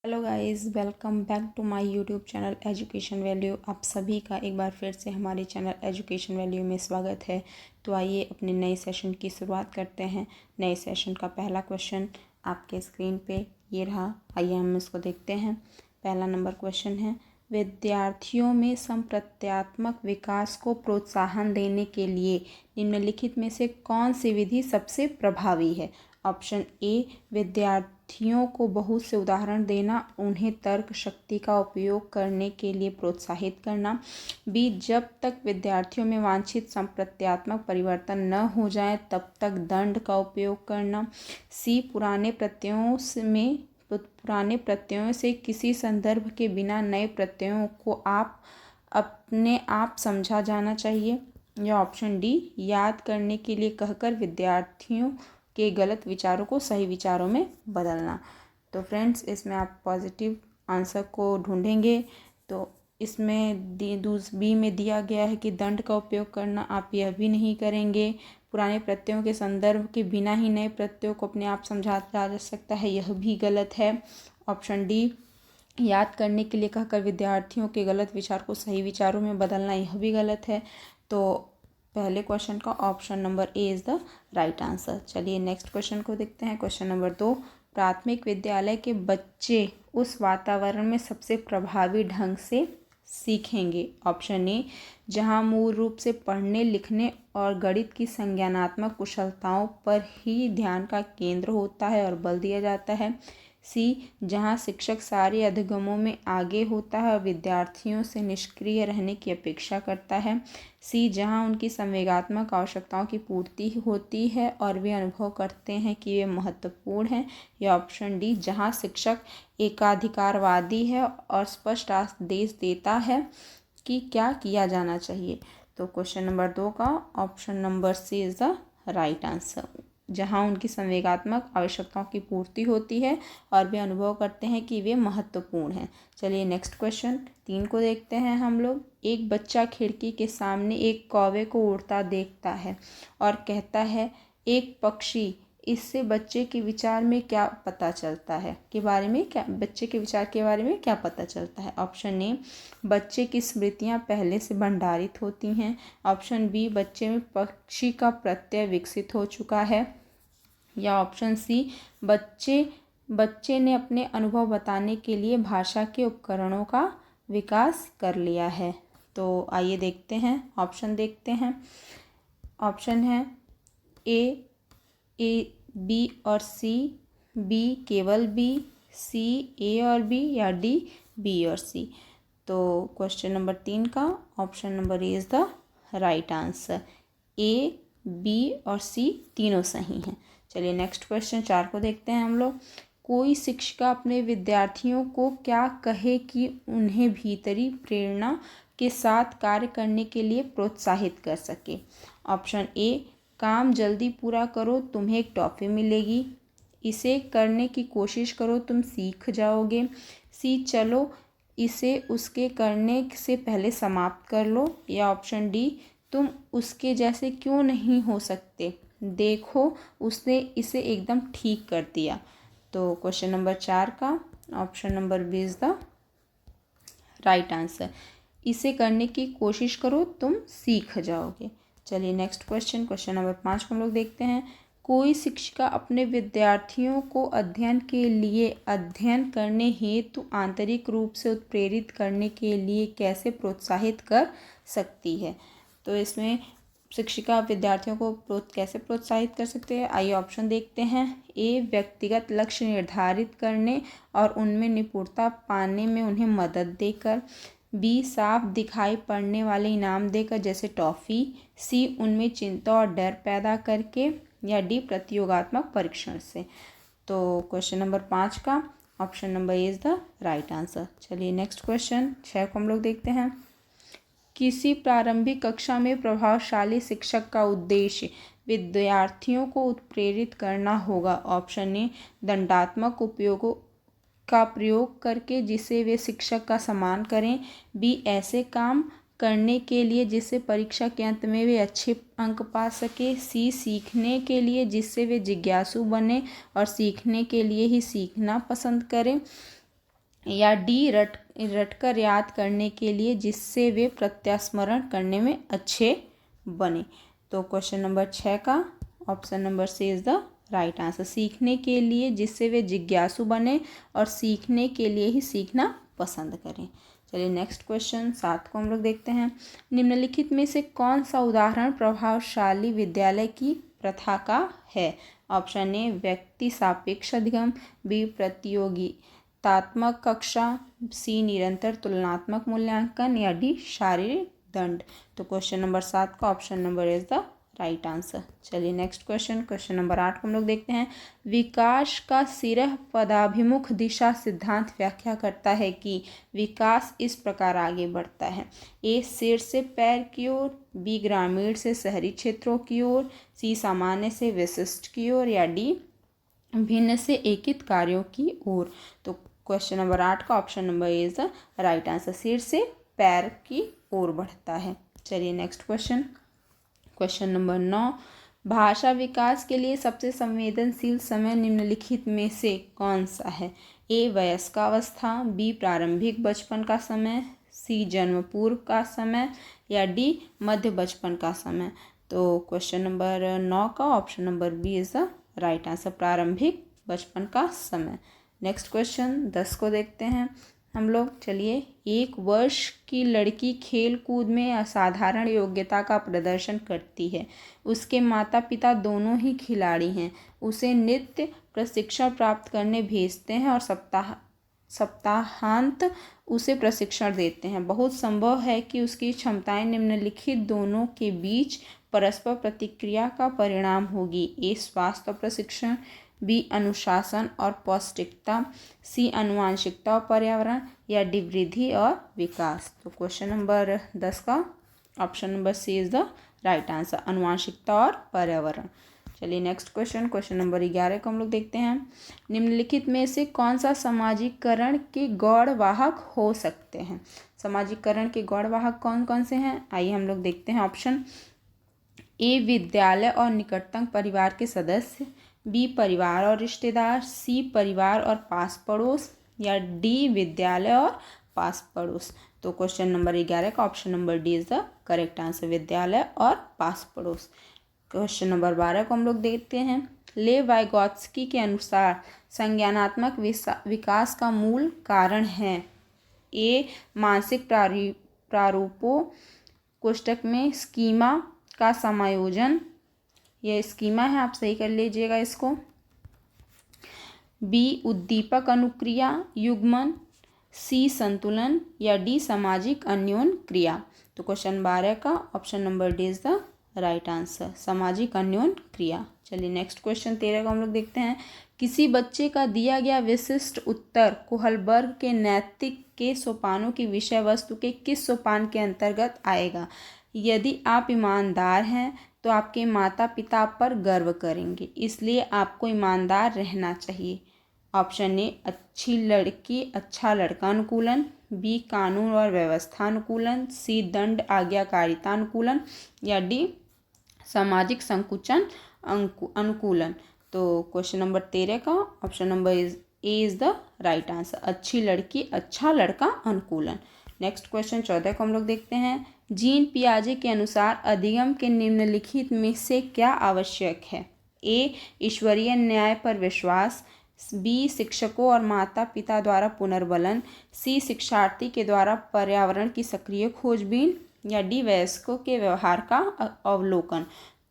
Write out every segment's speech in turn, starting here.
Hello guys, welcome back to my YouTube channel education value. आप सभी का एक बार फिर से हमारे चैनल एजुकेशन वैल्यू में स्वागत है। तो आइए अपने नए सेशन की शुरुआत करते हैं। नए सेशन का पहला क्वेश्चन आपके स्क्रीन पे ये रहा। आइए हम इसको देखते हैं। पहला नंबर क्वेश्चन है, विद्यार्थियों में संप्रत्यात्मक विकास को प्रोत्साहन देने के लिए निम्नलिखित में से कौन सी विधि सबसे प्रभावी है। ऑप्शन ए, विद्यार्थियों को बहुत से उदाहरण देना, उन्हें तर्क शक्ति का उपयोग करने के लिए प्रोत्साहित करना। बी, जब तक विद्यार्थियों में वांछित संप्रत्यात्मक परिवर्तन न हो जाए तब तक दंड का उपयोग करना। सी, पुराने प्रत्ययों से किसी संदर्भ के बिना नए प्रत्ययों को अपने आप समझा जाना चाहिए। या ऑप्शन डी, याद करने के लिए कहकर विद्यार्थियों के गलत विचारों को सही विचारों में बदलना। तो फ्रेंड्स, इसमें आप पॉजिटिव आंसर को ढूंढेंगे। तो इसमें बी में दिया गया है कि दंड का उपयोग करना, आप यह भी नहीं करेंगे। पुराने प्रत्ययों के संदर्भ के बिना ही नए प्रत्ययों को अपने आप समझा जा सकता है, यह भी गलत है। ऑप्शन डी, याद करने के लिए कहकर विद्यार्थियों के गलत विचार को सही विचारों में बदलना, यह भी गलत है। तो पहले क्वेश्चन का option number A is the right answer. चलिए नेक्स्ट क्वेश्चन को देखते हैं। क्वेश्चन नंबर 2, प्राथमिक विद्यालय के बच्चे उस वातावरण में सबसे प्रभावी ढंग से सीखेंगे। ऑप्शन ए, जहां मूल रूप से पढ़ने लिखने और गणित की संज्ञानात्मक कुशलताओं पर ही ध्यान का केंद्र होता है और बल दिया जाता है। सी, जहां शिक्षक सारे अधिगमों में आगे होता है और विद्यार्थियों से निष्क्रिय रहने की अपेक्षा करता है। सी, जहां उनकी संवेगात्मक आवश्यकताओं की पूर्ति होती है और वे अनुभव करते हैं कि वे महत्वपूर्ण हैं। या ऑप्शन डी, जहां शिक्षक एकाधिकारवादी है और स्पष्ट आदेश देता है कि क्या किया जाना चाहिए। तो क्वेश्चन नंबर 2 का option number C is the right answer, जहां उनकी संवेगात्मक आवश्यकताओं की पूर्ति होती है और वे अनुभव करते हैं कि वे महत्वपूर्ण हैं। चलिए नेक्स्ट क्वेश्चन 3 को देखते हैं हम लोग। एक बच्चा खिड़की के सामने एक कौवे को उड़ता देखता है और कहता है, एक पक्षी। इससे बच्चे के विचार में क्या पता चलता है बच्चे के विचार के बारे में क्या पता चलता है। ऑप्शन ए, बच्चे की स्मृतियां पहले से भंडारित होती हैं। ऑप्शन बी, बच्चे में पक्षी का प्रत्यय विकसित हो चुका है। या ऑप्शन सी, बच्चे ने अपने अनुभव बताने के लिए भाषा के उपकरणों का विकास कर लिया है। तो आइए देखते हैं, ऑप्शन देखते हैं। ऑप्शन है ए, बी और सी, बी केवल बी, सी ए और बी, या डी बी और सी। तो क्वेश्चन नंबर 3 का option number A is the right answer. A, B और सी तीनों सही हैं। चलिए नेक्स्ट क्वेश्चन 4 को देखते हैं हम लोग। कोई शिक्षिका अपने विद्यार्थियों को क्या कहे कि उन्हें भीतरी प्रेरणा के साथ कार्य करने के लिए प्रोत्साहित कर सके। ऑप्शन ए, काम जल्दी पूरा करो, तुम्हें एक टॉफ़ी मिलेगी, इसे करने की कोशिश करो, तुम सीख जाओगे। सी, चलो इसे उसके करने से पहले समाप्त कर लो। या ऑप्शन डी, तुम उसके जैसे क्यों नहीं हो सकते, देखो उसने इसे एकदम ठीक कर दिया। तो क्वेश्चन नंबर 4 का option number B is the right answer. इसे करने की कोशिश करो, तुम सीख जाओगे। चलिए नेक्स्ट क्वेश्चन नंबर 5 को हम लोग देखते हैं। कोई शिक्षिका अपने विद्यार्थियों को अध्ययन करने हेतु आंतरिक रूप से उत्प्रेरित करने के लिए कैसे प्रोत्साहित कर सकती है। तो इसमें शिक्षिका विद्यार्थियों को कैसे प्रोत्साहित कर सकते हैं, आइए ऑप्शन देखते हैं। ए, व्यक्तिगत लक्ष्य निर्धारित करने और उनमें निपुणता पाने में उन्हें मदद देकर। बी, साफ दिखाई पड़ने वाले इनाम देकर, जैसे टॉफ़ी। सी, उनमें चिंता और डर पैदा करके। या डी, प्रतियोगात्मक परीक्षण से। तो क्वेश्चन नंबर 5 का option number A is the right answer. चलिए नेक्स्ट क्वेश्चन 6 को हम लोग देखते हैं। किसी प्रारंभिक कक्षा में प्रभावशाली शिक्षक का उद्देश्य विद्यार्थियों को उत्प्रेरित करना होगा। ऑप्शन ए, दंडात्मक उपयोगों का प्रयोग करके जिससे वे शिक्षक का सम्मान करें। बी, ऐसे काम करने के लिए जिससे परीक्षा के अंत में वे अच्छे अंक पा सके। सी, सीखने के लिए जिससे वे जिज्ञासु बने और सीखने के लिए ही सीखना पसंद करें। या डी रटकर याद करने के लिए जिससे वे प्रत्यास्मरण करने में अच्छे बने। तो क्वेश्चन नंबर 6 का option number C is the right answer. सीखने के लिए जिससे वे जिज्ञासु बने और सीखने के लिए ही सीखना पसंद करें। चलिए नेक्स्ट क्वेश्चन 7 को हम लोग देखते हैं। निम्नलिखित में से कौन सा उदाहरण प्रभावशाली विद्यालय की प्रथा का है? ऑप्शन ए व्यक्ति सापेक्ष अधिगम, बी प्रतियोगितात्मक कक्षा, सी निरंतर तुलनात्मक मूल्यांकन, या डी शारीरिक दंड। तो क्वेश्चन नंबर 7 का option number is the right answer. चलिए नेक्स्ट क्वेश्चन नंबर 8 को हम लोग देखते हैं। विकास का सिरह पदाभिमुख दिशा सिद्धांत व्याख्या करता है कि विकास इस प्रकार आगे बढ़ता है। ए सिर से पैर की ओर, बी ग्रामीण से शहरी क्षेत्रों की ओर, सी सामान्य से विशिष्ट की ओर, या डी भिन्न से एकित कार्यों की ओर। तो क्वेश्चन नंबर 8 का option number A is the right answer. सिर से पैर की ओर बढ़ता है। चलिए नेक्स्ट क्वेश्चन नंबर 9। भाषा विकास के लिए सबसे संवेदनशील समय निम्नलिखित में से कौन सा है? ए वयस्कावस्था, बी प्रारंभिक बचपन का समय, सी जन्म पूर्व का समय, या डी मध्य बचपन का समय। तो क्वेश्चन नंबर 9 का option number B is the right answer, प्रारंभिक बचपन का समय। नेक्स्ट क्वेश्चन 10 को देखते हैं हम लोग। चलिए, 1 वर्ष की लड़की खेल कूद में असाधारण योग्यता का प्रदर्शन करती है। उसके माता पिता दोनों ही खिलाड़ी हैं। उसे नृत्य प्रशिक्षण प्राप्त करने भेजते हैं और सप्ताहांत उसे प्रशिक्षण देते हैं। बहुत संभव है कि उसकी क्षमताएं निम्नलिखित दोनों के बीच परस्पर प्रतिक्रिया का परिणाम होगी। ए स्वास्थ्य प्रशिक्षण, बी अनुशासन और पौष्टिकता, सी अनुवांशिकता और पर्यावरण, या डी वृद्धि और विकास। तो क्वेश्चन नंबर 10 का option number C is the right answer, अनुवांशिकता और पर्यावरण। चलिए नेक्स्ट क्वेश्चन नंबर 11 को हम लोग देखते हैं। निम्नलिखित में से कौन सा सामाजिकरण के गौड़वाहक हो सकते हैं? सामाजिकरण के गौड़वाहक कौन कौन से हैं, आइए हम लोग देखते हैं। ऑप्शन ए विद्यालय और निकटतम परिवार के सदस्य, बी परिवार और रिश्तेदार, सी परिवार और पास पड़ोस, या डी विद्यालय और पास पड़ोस। तो क्वेश्चन नंबर 11 का option number D is the correct answer, विद्यालय और पास पड़ोस। क्वेश्चन नंबर 12 को हम लोग देखते हैं। ले वाइगॉत्स्की के अनुसार संज्ञानात्मक विकास का मूल कारण है? ए मानसिक प्रारूपों कोष्टक में स्कीमा का समायोजन, यह स्कीमा है, आप सही कर लीजिएगा इसको। बी उद्दीपक अनुक्रिया युग्मन, सी संतुलन, या डी सामाजिक अन्योन क्रिया। तो क्वेश्चन 12 का option number D is the right answer, सामाजिक अन्योन क्रिया। चलिए नेक्स्ट क्वेश्चन 13 को हम लोग देखते हैं। किसी बच्चे का दिया गया विशिष्ट उत्तर कोहलबर्ग के नैतिक के सोपानों की विषय वस्तु के किस सोपान के अंतर्गत आएगा? यदि आप ईमानदार हैं तो आपके माता पिता आप पर गर्व करेंगे, इसलिए आपको ईमानदार रहना चाहिए। ऑप्शन ए अच्छी लड़की अच्छा लड़का अनुकूलन, बी कानून और व्यवस्था अनुकूलन, सी दंड आज्ञाकारिता अनुकूलन, या डी सामाजिक संकुचन अनुकूलन। तो क्वेश्चन नंबर 13 का option number A is the right answer, अच्छी लड़की अच्छा लड़का अनुकूलन। नेक्स्ट क्वेश्चन 14 को हम लोग देखते हैं। जीन पियाजे के अनुसार अधिगम के निम्नलिखित में से क्या आवश्यक है? ए ईश्वरीय न्याय पर विश्वास, बी शिक्षकों और माता पिता द्वारा पुनर्बलन, सी शिक्षार्थी के द्वारा पर्यावरण की सक्रिय खोजबीन, या डी वयस्कों के व्यवहार का अवलोकन।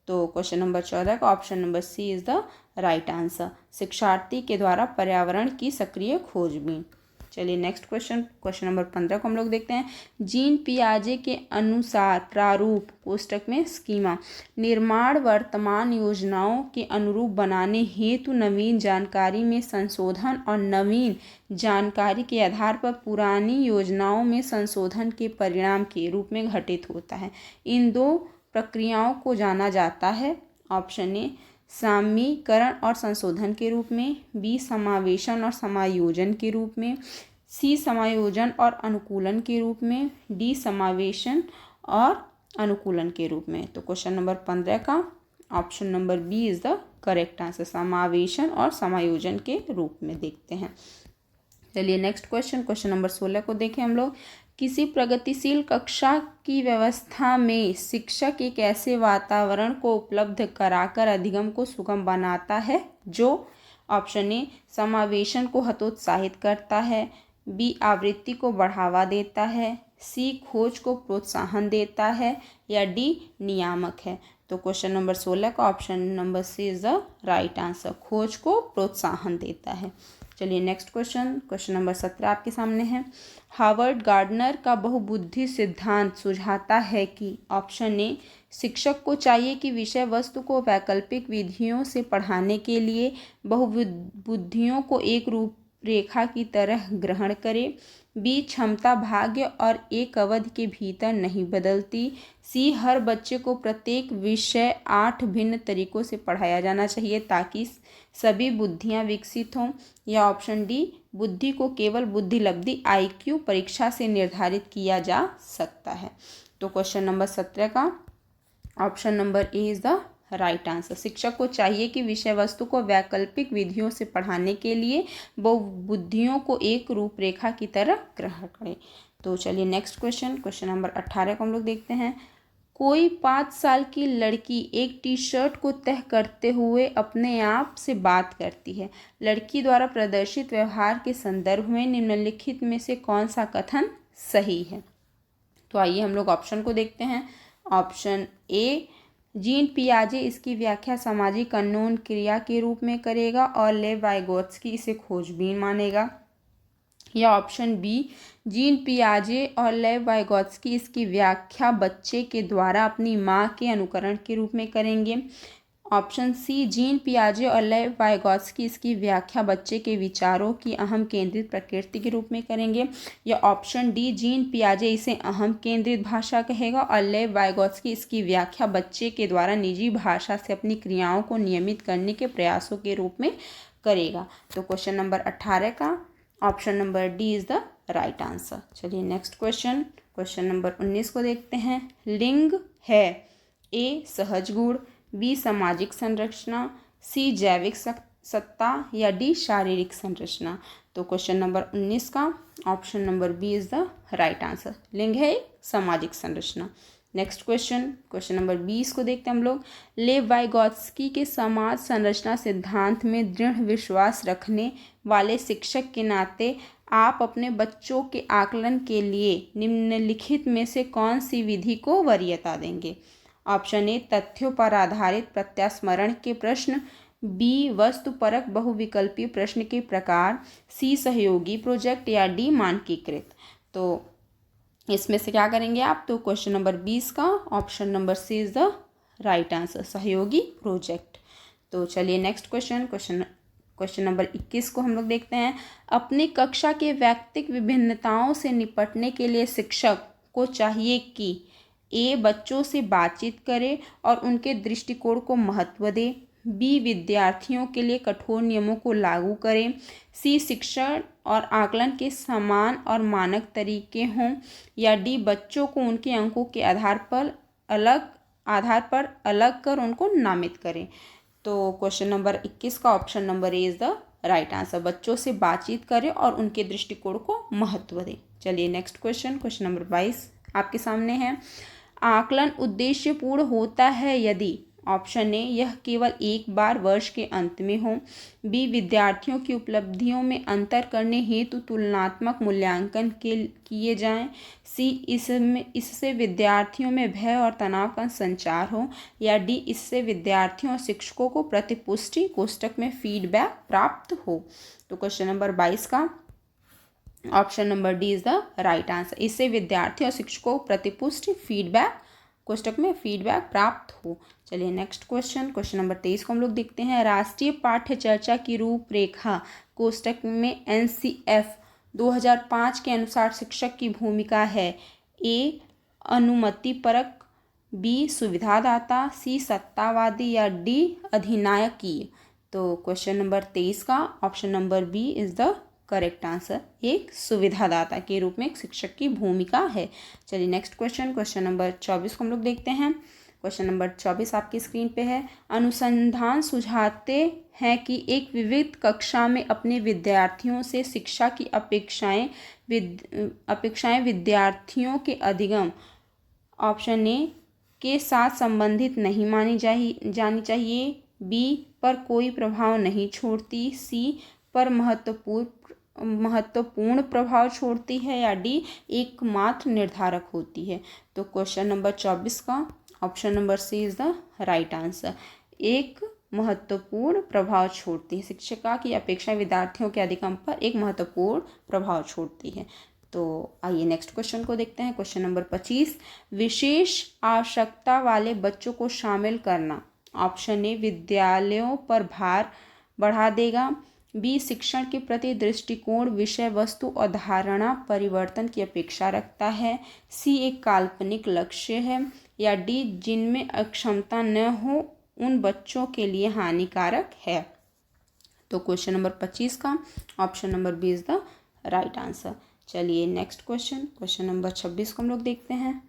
तो क्वेश्चन नंबर 14 का option number C is the right answer, शिक्षार्थी के द्वारा पर्यावरण की सक्रिय खोजबीन। चलिए नेक्स्ट क्वेश्चन नंबर 15 को हम लोग देखते हैं। जीन पियाजे के अनुसार प्रारूप कोष्टक में स्कीमा निर्माण वर्तमान योजनाओं के अनुरूप बनाने हेतु नवीन जानकारी में संशोधन और नवीन जानकारी के आधार पर पुरानी योजनाओं में संशोधन के परिणाम के रूप में घटित होता है। इन दो प्रक्रियाओं को जाना जाता है। ऑप्शन ए सामीकरण और संशोधन के रूप में, बी समावेशन और समायोजन के रूप में, सी समायोजन और अनुकूलन के रूप में, डी समावेशन और अनुकूलन के रूप में। तो क्वेश्चन नंबर 15 का option number B is the correct answer, समावेशन और समायोजन के रूप में देखते हैं। चलिए नेक्स्ट क्वेश्चन नंबर 16 को देखें हम लोग। किसी प्रगतिशील कक्षा की व्यवस्था में शिक्षक एक ऐसे वातावरण को उपलब्ध कराकर अधिगम को सुगम बनाता है जो ऑप्शन ए समावेशन को हतोत्साहित करता है, बी आवृत्ति को बढ़ावा देता है, सी खोज को प्रोत्साहन देता है, या डी नियामक है। तो क्वेश्चन नंबर 16 का option number C is the right answer, खोज को प्रोत्साहन देता है। चलिए नेक्स्ट क्वेश्चन नंबर 17 आपके सामने है। हार्वर्ड गार्डनर का बहुबुद्धि सिद्धांत सुझाता है कि ऑप्शन ए शिक्षक को चाहिए कि विषय वस्तु को वैकल्पिक विधियों से पढ़ाने के लिए बहुबुद्धियों को एक रूपरेखा की तरह ग्रहण करे, बी क्षमता भाग्य और एक अवधि के भीतर नहीं बदलती, सी हर बच्चे को प्रत्येक विषय 8 भिन्न तरीकों से पढ़ाया जाना चाहिए ताकि सभी बुद्धियां विकसित हों, या ऑप्शन डी बुद्धि को केवल बुद्धिलब्धि IQ परीक्षा से निर्धारित किया जा सकता है। तो क्वेश्चन नंबर 17 का option number A is the right answer. शिक्षक को चाहिए कि विषय वस्तु को वैकल्पिक विधियों से पढ़ाने के लिए बहुबुद्धियों को एक रूपरेखा की तरह ग्रहण करें। तो चलिए नेक्स्ट क्वेश्चन नंबर 18 को हम लोग देखते हैं। कोई 5 साल की लड़की एक टी-शर्ट को तह करते हुए अपने आप से बात करती है। लड़की द्वारा प्रदर्शित व्यवहार के संदर्भ में निम्नलिखित में से कौन सा कथन सही है? तो आइए हम लोग ऑप्शन को देखते हैं। ऑप्शन ए जीन पियाजे इसकी व्याख्या सामाजिक कानून क्रिया के रूप में करेगा और लेव वाइगोत्स्की इसे खोजबीन मानेगा, या ऑप्शन बी जीन पियाजे और लेव वाइगोत्स्की इसकी व्याख्या बच्चे के द्वारा अपनी माँ के अनुकरण के रूप में करेंगे, ऑप्शन सी जीन पियाजे और लेव वाइगोत्स्की इसकी व्याख्या बच्चे के विचारों की अहम केंद्रित प्रकृति के रूप में करेंगे, या ऑप्शन डी जीन पियाजे इसे अहम केंद्रित भाषा कहेगा और लेव वाइगोत्स्की इसकी व्याख्या बच्चे के द्वारा निजी भाषा से अपनी क्रियाओं को नियमित करने के प्रयासों के रूप में करेगा। तो क्वेश्चन नंबर 18 का option number D is the right answer. चलिए नेक्स्ट क्वेश्चन नंबर 19 को देखते हैं। लिंग है ए सहज गुण, बी सामाजिक संरचना, सी जैविक सत्ता, या डी शारीरिक संरचना। तो क्वेश्चन नंबर 19 का option number B is the right answer. लिंग है सामाजिक संरचना। नेक्स्ट क्वेश्चन नंबर 20 को देखते हैं हम लोग। लेव वाइगोत्स्की के समाज संरचना सिद्धांत में दृढ़ विश्वास रखने वाले शिक्षक के नाते आप अपने बच्चों के आकलन के लिए निम्नलिखित में से कौन सी विधि को वरीयता देंगे? ऑप्शन ए तथ्यों पर आधारित प्रत्यास्मरण के प्रश्न, बी वस्तुपरक बहुविकल्पीय प्रश्न के प्रकार, सी सहयोगी प्रोजेक्ट, या डी मानकीकृत। तो इसमें से क्या करेंगे आप? तो क्वेश्चन नंबर 20 का option number C is the right answer, सहयोगी प्रोजेक्ट। तो चलिए नेक्स्ट क्वेश्चन नंबर 21 को हम लोग देखते हैं। अपनी कक्षा के व्यक्तिगत विभिन्नताओं से निपटने के लिए शिक्षक को चाहिए कि ए बच्चों से बातचीत करे और उनके दृष्टिकोण को महत्व दे, बी विद्यार्थियों के लिए कठोर नियमों को लागू करें, सी शिक्षण और आकलन के समान और मानक तरीके हों, या डी बच्चों को उनके अंकों के आधार पर अलग कर उनको नामित करें। तो क्वेश्चन नंबर 21 का option number A is the right answer, बच्चों से बातचीत करें और उनके दृष्टिकोण को महत्व दें। चलिए नेक्स्ट क्वेश्चन नंबर 22 आपके सामने है। आकलन उद्देश्यपूर्ण होता है यदि ऑप्शन ए यह केवल एक बार वर्ष के अंत में हो, बी विद्यार्थियों की उपलब्धियों में अंतर करने हेतु तुलनात्मक मूल्यांकन किए जाएं, सी इससे विद्यार्थियों में भय और तनाव का संचार हो, या डी इससे विद्यार्थियों और शिक्षकों को प्रतिपुष्टि कोष्ठक में फीडबैक प्राप्त हो। तो क्वेश्चन नंबर 22 का option number D is the right answer, इससे विद्यार्थियों और शिक्षकों को प्रतिपुष्टि फीडबैक कोष्ठक में फीडबैक प्राप्त हो। चलिए नेक्स्ट क्वेश्चन नंबर 23 को हम लोग देखते हैं। राष्ट्रीय पाठ्य चर्चा की रूपरेखा कोष्ठक में NCF 2005 के अनुसार शिक्षक की भूमिका है ए अनुमतिपरक, बी सुविधादाता, सी सत्तावादी, या डी अधिनायकीय। तो क्वेश्चन नंबर 23 का option number B is the correct answer, एक सुविधादाता के रूप में एक शिक्षक की भूमिका है। चलिए नेक्स्ट क्वेश्चन नंबर 24 को हम लोग देखते हैं। क्वेश्चन नंबर 24 आपकी स्क्रीन पे है। अनुसंधान सुझाते हैं कि एक विविध कक्षा में अपने विद्यार्थियों से शिक्षा की अपेक्षाएं विद्यार्थियों के अधिगम ऑप्शन ए के साथ संबंधित नहीं जानी चाहिए, बी पर कोई प्रभाव नहीं छोड़ती, सी पर महत्वपूर्ण प्रभाव छोड़ती है, या डी एकमात्र निर्धारक होती है। तो क्वेश्चन नंबर 24 का option number C is the right answer. एक महत्वपूर्ण प्रभाव छोड़ती है, शिक्षिका की अपेक्षा विद्यार्थियों के अधिगम पर एक महत्वपूर्ण प्रभाव छोड़ती है। तो आइए नेक्स्ट क्वेश्चन को देखते हैं। क्वेश्चन नंबर 25, विशेष आवश्यकता वाले बच्चों को शामिल करना ऑप्शन ए विद्यालयों पर भार बढ़ा देगा, बी शिक्षण के प्रति दृष्टिकोण विषय वस्तु और धारणा परिवर्तन की अपेक्षा रखता है, सी एक काल्पनिक लक्ष्य है, या डी जिनमें अक्षमता न हो उन बच्चों के लिए हानिकारक है। तो क्वेश्चन नंबर 25 का option number B is the right answer. चलिए नेक्स्ट क्वेश्चन नंबर 26 को हम लोग देखते हैं।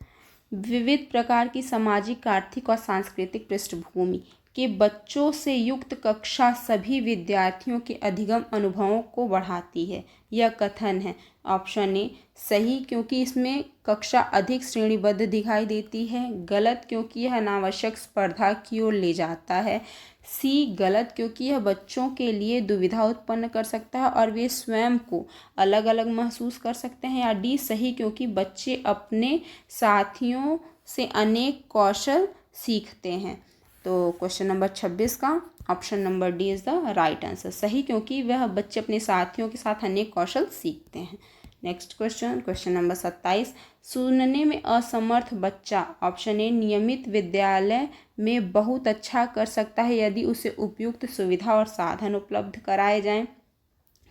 विविध प्रकार की सामाजिक, आर्थिक और सांस्कृतिक पृष्ठभूमि के बच्चों से युक्त कक्षा सभी विद्यार्थियों के अधिगम अनुभवों को बढ़ाती है। यह कथन है ऑप्शन ए सही क्योंकि इसमें कक्षा अधिक श्रेणीबद्ध दिखाई देती है, गलत क्योंकि यह अनावश्यक स्पर्धा की ओर ले जाता है, सी गलत क्योंकि यह बच्चों के लिए दुविधा उत्पन्न कर सकता है और वे स्वयं को अलग अलग महसूस कर सकते हैं, या डी सही क्योंकि बच्चे अपने साथियों से अनेक कौशल सीखते हैं। तो क्वेश्चन नंबर 26 का option number D is the right answer. सही क्योंकि वह बच्चे अपने साथियों के साथ अनेक कौशल सीखते हैं। नेक्स्ट क्वेश्चन नंबर 27, सुनने में असमर्थ बच्चा ऑप्शन ए नियमित विद्यालय में बहुत अच्छा कर सकता है यदि उसे उपयुक्त सुविधा और साधन उपलब्ध कराए जाएं,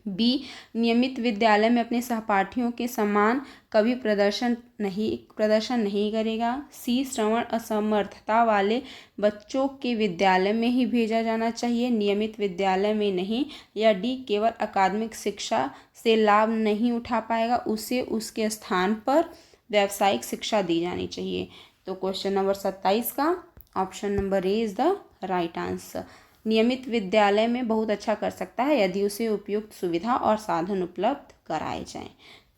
बी नियमित विद्यालय में अपने सहपाठियों के समान कभी प्रदर्शन नहीं करेगा, सी श्रवण असमर्थता वाले बच्चों के विद्यालय में ही भेजा जाना चाहिए, नियमित विद्यालय में नहीं, या डी केवल अकादमिक शिक्षा से लाभ नहीं उठा पाएगा, उसे उसके स्थान पर व्यावसायिक शिक्षा दी जानी चाहिए। तो क्वेश्चन नंबर 27 का option number A is the right answer. नियमित विद्यालय में बहुत अच्छा कर सकता है यदि उसे उपयुक्त सुविधा और साधन उपलब्ध कराए जाएं।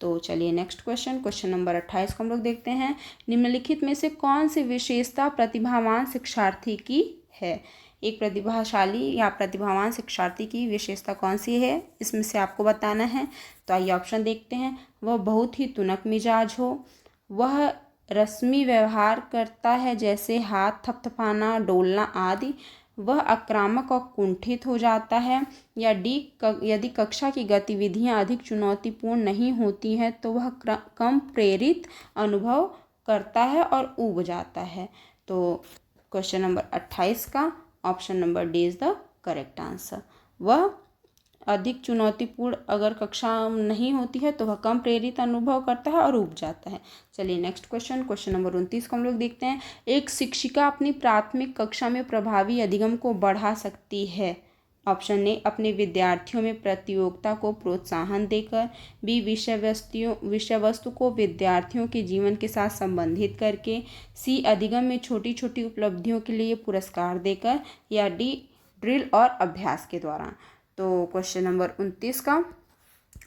तो चलिए नेक्स्ट क्वेश्चन नंबर 28 को हम लोग देखते हैं। निम्नलिखित में से कौन सी विशेषता प्रतिभावान शिक्षार्थी की है? एक प्रतिभाशाली या प्रतिभावान शिक्षार्थी की विशेषता कौन सी है, इसमें से आपको बताना है। तो आइए ऑप्शन देखते हैं। वह बहुत ही तुनक मिजाज हो, वह रस्मी व्यवहार करता है जैसे हाथ थपथपाना, डोलना आदि, वह आक्रामक और कुंठित हो जाता है, या डी यदि कक्षा की गतिविधियां अधिक चुनौतीपूर्ण नहीं होती हैं तो वह कम प्रेरित अनुभव करता है और ऊब जाता है। तो क्वेश्चन नंबर 28 का option number D is the correct answer. वह अधिक चुनौतीपूर्ण अगर कक्षा नहीं होती है तो वह कम प्रेरित अनुभव करता है और ऊब जाता है। चलिए नेक्स्ट क्वेश्चन नंबर 29 को हम लोग देखते हैं। एक शिक्षिका अपनी प्राथमिक कक्षा में प्रभावी अधिगम को बढ़ा सकती है। ऑप्शन ए अपने विद्यार्थियों में प्रतियोगिता को प्रोत्साहन देकर, बी विषय वस्तु को विद्यार्थियों के जीवन के साथ संबंधित करके, सी अधिगम में छोटी छोटी उपलब्धियों के लिए पुरस्कार देकर, या डी ड्रिल और अभ्यास के दौरान। तो क्वेश्चन नंबर 29 का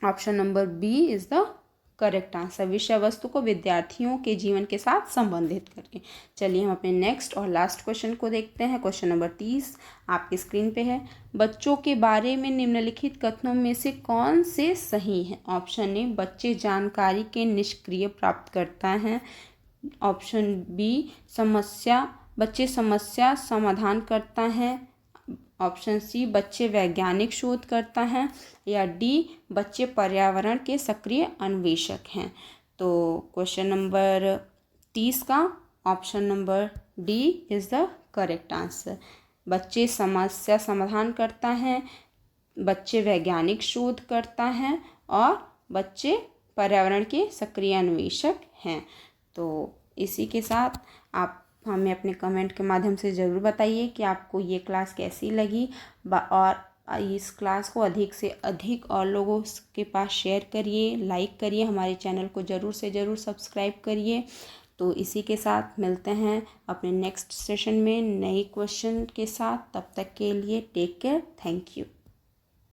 option number B is the correct answer. विषय वस्तु को विद्यार्थियों के जीवन के साथ संबंधित करके। चलिए हम अपने नेक्स्ट और लास्ट क्वेश्चन को देखते हैं। क्वेश्चन नंबर 30 आपकी स्क्रीन पे है। बच्चों के बारे में निम्नलिखित कथनों में से कौन से सही हैं? ऑप्शन ए बच्चे जानकारी के निष्क्रिय प्राप्त करता है, ऑप्शन बी बच्चे समस्या समाधान करता है, ऑप्शन सी बच्चे वैज्ञानिक शोध करता है, या डी बच्चे पर्यावरण के सक्रिय अन्वेषक हैं। तो क्वेश्चन नंबर 30 का option number D is the correct answer. बच्चे समस्या समाधान करता है, बच्चे वैज्ञानिक शोध करता है और बच्चे पर्यावरण के सक्रिय अन्वेषक हैं। तो इसी के साथ आप हमें अपने कमेंट के माध्यम से ज़रूर बताइए कि आपको ये क्लास कैसी लगी, और इस क्लास को अधिक से अधिक और लोगों के पास शेयर करिए, लाइक करिए, हमारे चैनल को ज़रूर से ज़रूर सब्सक्राइब करिए तो इसी के साथ मिलते हैं अपने नेक्स्ट सेशन में नए क्वेश्चन के साथ। तब तक के लिए टेक केयर, थैंक यू।